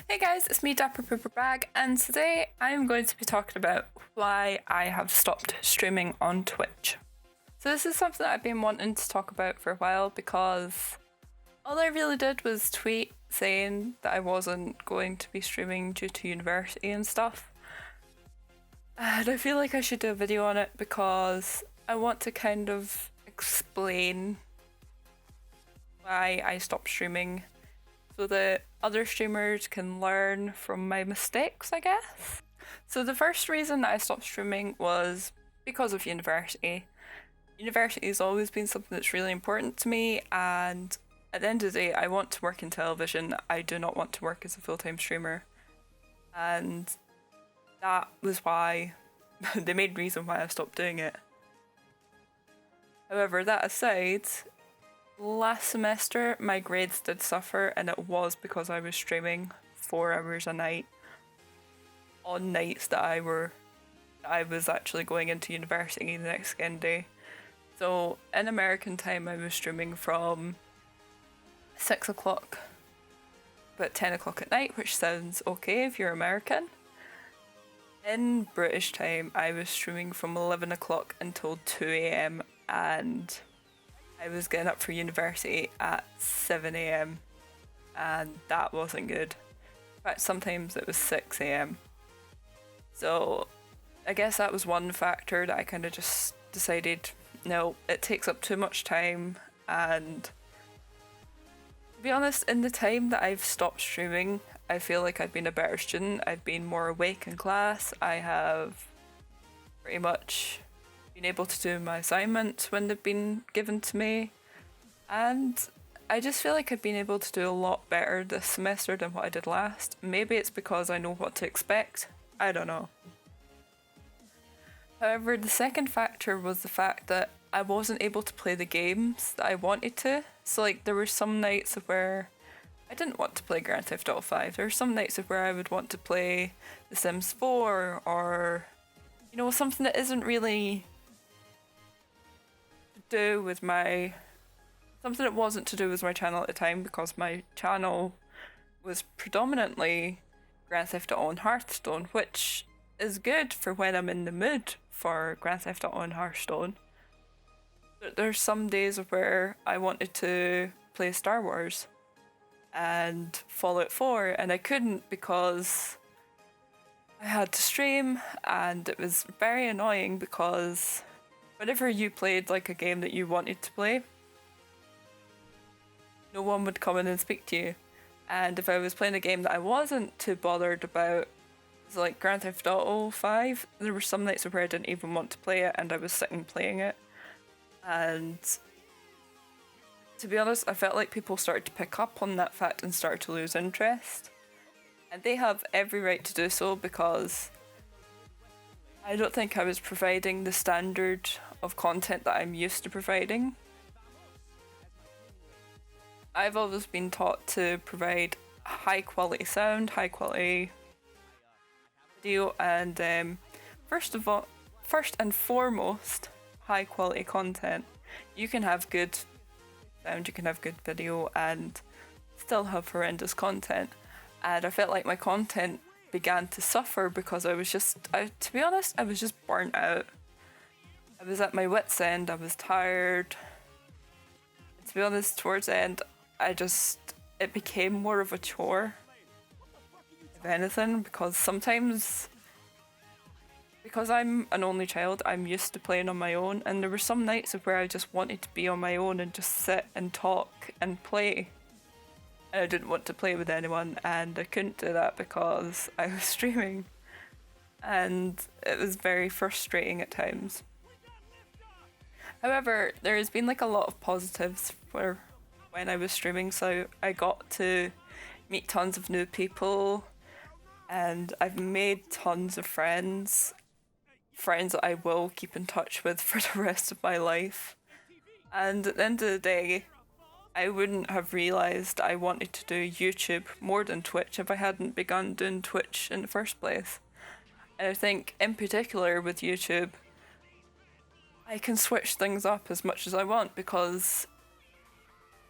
Hey guys, it's me, DapperPaperBag, and today I'm going to be talking about why I have stopped streaming on Twitch. So this is something that I've been wanting to talk about for a while because all I really did was tweet saying that I wasn't going to be streaming due to university and stuff. And I feel like I should do a video on it because I want to kind of explain why I stopped streaming so that other streamers can learn from my mistakes, I guess. So the first reason that I stopped streaming was because of university. University has always been something that's really important to me, and at the end of the day, I want to work in television. I do not want to work as a full-time streamer. And that was why, the main reason why I stopped doing it. However, that aside, last semester my grades did suffer, and it was because I was streaming 4 hours a night on nights that I was actually going into university the next day. So in American time I was streaming from 6 o'clock about 10 o'clock at night, which sounds okay if you're American. In British time I was streaming from 11 o'clock until 2 AM and I was getting up for university at 7 AM and that wasn't good. In fact, sometimes it was 6 AM. So I guess that was one factor that I kind of just decided, no, it takes up too much time. And to be honest, in the time that I've stopped streaming, I feel like I've been a better student. I've been more awake in class. I have pretty much been able to do my assignments when they've been given to me, and I just feel like I've been able to do a lot better this semester than what I did last. Maybe it's because I know what to expect, I don't know. However, the second factor was the fact that I wasn't able to play the games that I wanted to. So like there were some nights where I didn't want to play Grand Theft Auto 5. There were some nights where I would want to play The Sims 4 or, you know, something that isn't really do with something that wasn't to do with my channel at the time, because my channel was predominantly Grand Theft Auto and Hearthstone, which is good for when I'm in the mood for Grand Theft Auto and Hearthstone. But there's some days where I wanted to play Star Wars and Fallout 4 and I couldn't because I had to stream, and it was very annoying because whenever you played like a game that you wanted to play, no one would come in and speak to you. And if I was playing a game that I wasn't too bothered about, so like Grand Theft Auto 5, there were some nights where I didn't even want to play it and I was sitting playing it. And to be honest, I felt like people started to pick up on that fact and started to lose interest. And they have every right to do so, because I don't think I was providing the standard of content that I'm used to providing. I've always been taught to provide high quality sound, high quality video, and first and foremost, high quality content. You can have good sound, you can have good video, and still have horrendous content. And I felt like my content began to suffer because to be honest, I was just burnt out. I was at my wit's end, I was tired. And to be honest, towards the end, it became more of a chore, if anything, because sometimes, because I'm an only child, I'm used to playing on my own, and there were some nights where I just wanted to be on my own and just sit and talk and play. And I didn't want to play with anyone, and I couldn't do that because I was streaming. And it was very frustrating at times. However, there has been like a lot of positives for when I was streaming, so I got to meet tons of new people, and I've made tons of friends that I will keep in touch with for the rest of my life. And at the end of the day, I wouldn't have realised I wanted to do YouTube more than Twitch if I hadn't begun doing Twitch in the first place. And I think in particular with YouTube, I can switch things up as much as I want, because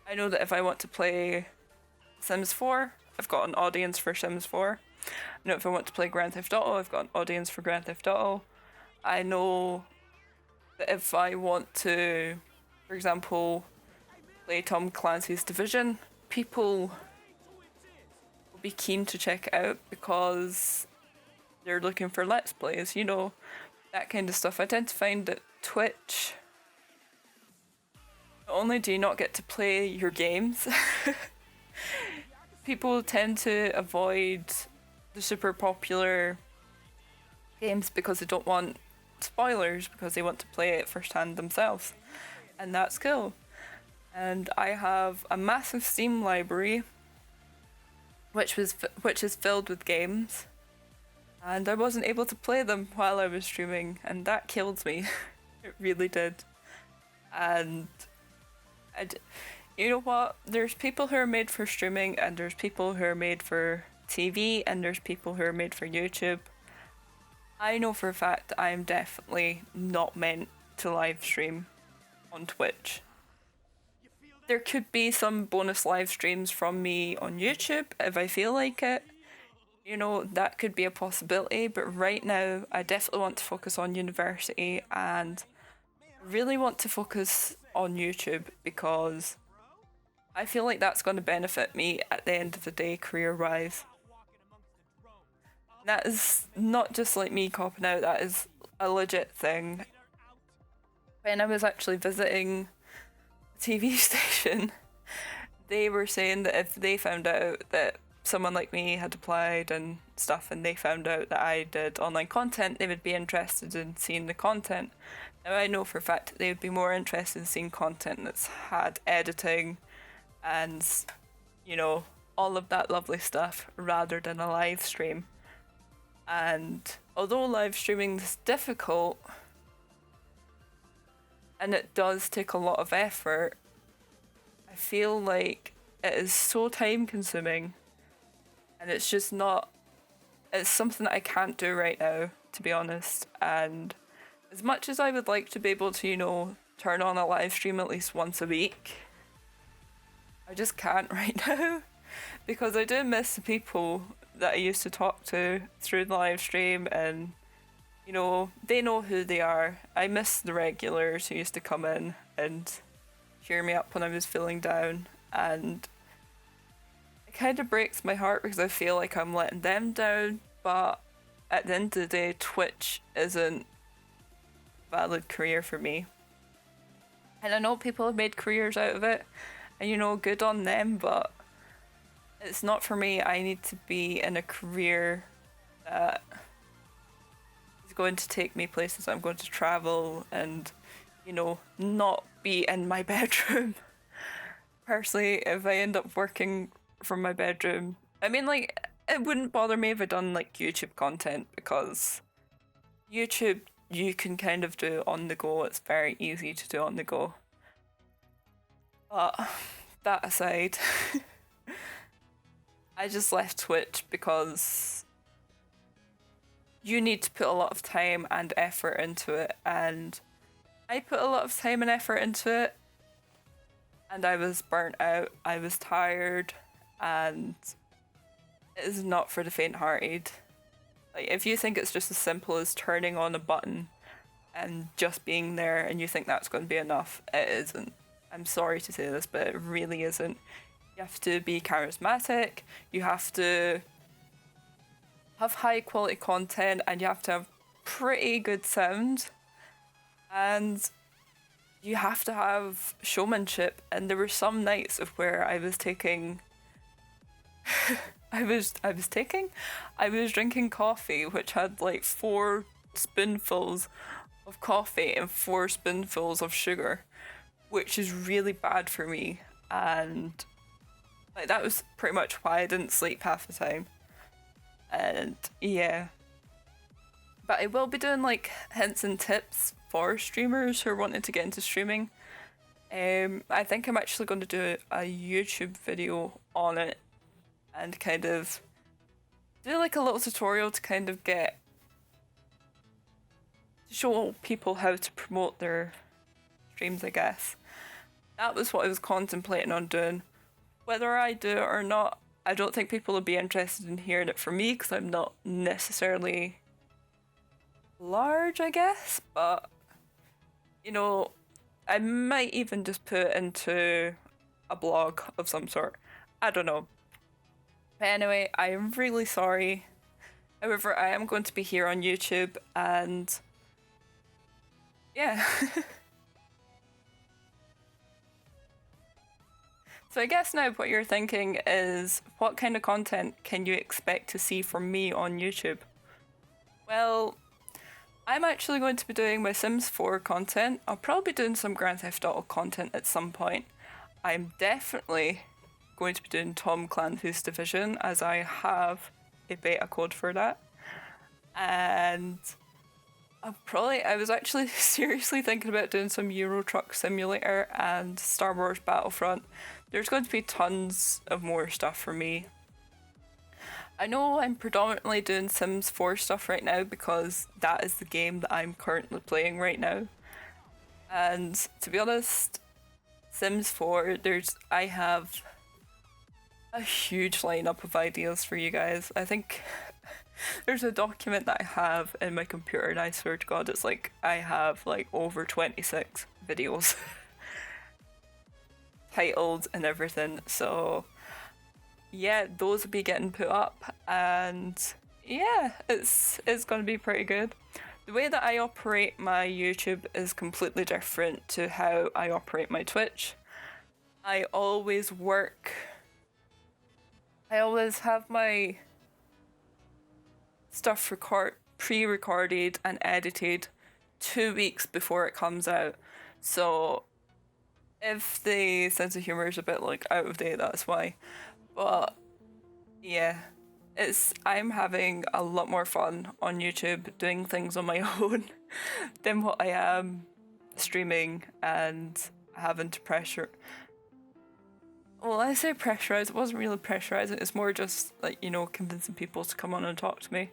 I know that if I want to play Sims 4, I've got an audience for Sims 4. I know if I want to play Grand Theft Auto, I've got an audience for Grand Theft Auto. I know that if I want to, for example, play Tom Clancy's Division, people will be keen to check it out because they're looking for Let's Plays, you know, that kind of stuff. I tend to find that Twitch, not only do you not get to play your games, people tend to avoid the super popular games because they don't want spoilers, because they want to play it firsthand themselves. And that's cool. And I have a massive Steam library which is filled with games, and I wasn't able to play them while I was streaming, and that killed me. It really did. And you know what? There's people who are made for streaming, and there's people who are made for TV, and there's people who are made for YouTube. I know for a fact I'm definitely not meant to live stream on Twitch. There could be some bonus live streams from me on YouTube if I feel like it. You know, that could be a possibility, but right now I definitely want to focus on university, and really want to focus on YouTube because I feel like that's going to benefit me at the end of the day career-wise. That is not just like me copping out, that is a legit thing. When I was actually visiting a TV station, they were saying that if they found out that someone like me had applied and stuff, and they found out that I did online content, they would be interested in seeing the content. Now I know for a fact that they would be more interested in seeing content that's had editing and, you know, all of that lovely stuff rather than a live stream. And although live streaming is difficult and it does take a lot of effort, I feel like it is so time consuming, and it's just not, it's something that I can't do right now, to be honest. And as much as I would like to be able to, you know, turn on a live stream at least once a week, I just can't right now, because I do miss the people that I used to talk to through the live stream, and, you know, they know who they are. I miss the regulars who used to come in and cheer me up when I was feeling down, and it kind of breaks my heart because I feel like I'm letting them down, but at the end of the day, Twitch isn't a valid career for me. And I know people have made careers out of it, and, you know, good on them, but it's not for me. I need to be in a career that is going to take me places. I'm going to travel and, you know, not be in my bedroom. Personally, if I end up working from my bedroom, I mean, like, it wouldn't bother me if I done like YouTube content, because YouTube you can kind of do on the go. It's very easy to do on the go. But that aside, I just left Twitch because you need to put a lot of time and effort into it, and I put a lot of time and effort into it, and I was burnt out, I was tired, and it is not for the faint-hearted. Like, if you think it's just as simple as turning on a button and just being there and you think that's going to be enough, it isn't. I'm sorry to say this, but it really isn't. You have to be charismatic, you have to have high quality content, and you have to have pretty good sound, and you have to have showmanship. And there were some nights of where I was taking I was drinking coffee which had like 4 spoonfuls of coffee and 4 spoonfuls of sugar, which is really bad for me, and like that was pretty much why I didn't sleep half the time. And yeah, but I will be doing like hints and tips for streamers who are wanting to get into streaming. I think I'm actually going to do a YouTube video on it and kind of do like a little tutorial to kind of get to show people how to promote their streams, I guess. That was what I was contemplating on doing. Whether I do it or not, I don't think people would be interested in hearing it from me because I'm not necessarily large, I guess, but you know, I might even just put it into a blog of some sort. I don't know. But anyway, I am really sorry. However, I am going to be here on YouTube and yeah. So I guess now what you're thinking is, what kind of content can you expect to see from me on YouTube? Well, I'm actually going to be doing my Sims 4 content. I'll probably be doing some Grand Theft Auto content at some point. I'm definitely going to be doing Tom Clancy's Division, as I have a beta code for that. And I was actually seriously thinking about doing some Euro Truck Simulator and Star Wars Battlefront. There's going to be tons of more stuff for me. I know I'm predominantly doing Sims 4 stuff right now because that is the game that I'm currently playing right now. And to be honest, Sims 4, I have a huge lineup of ideas for you guys. I think there's a document that I have in my computer and I swear to God it's like I have like over 26 videos titled and everything, so yeah, those will be getting put up and yeah, it's gonna be pretty good. The way that I operate my YouTube is completely different to how I operate my Twitch. I always have my stuff pre-recorded and edited 2 weeks before it comes out. So if the sense of humor is a bit like out of date, that's why. But yeah, I'm having a lot more fun on YouTube doing things on my own than what I am streaming and having to pressure. Well, I say pressurize, it wasn't really pressurizing, it's more just like, you know, convincing people to come on and talk to me.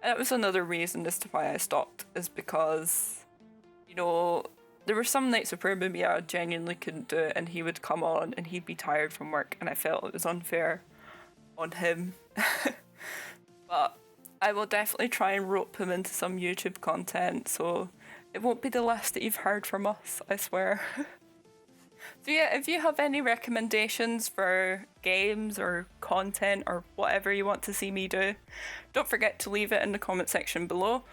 And that was another reason as to why I stopped, is because, you know, there were some nights where maybe I genuinely couldn't do it and he would come on and he'd be tired from work and I felt it was unfair on him. But I will definitely try and rope him into some YouTube content, so it won't be the last that you've heard from us, I swear. So yeah, if you have any recommendations for games or content or whatever you want to see me do, don't forget to leave it in the comment section below.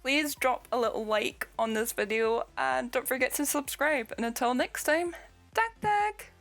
Please drop a little like on this video and don't forget to subscribe. And until next time, dag dag!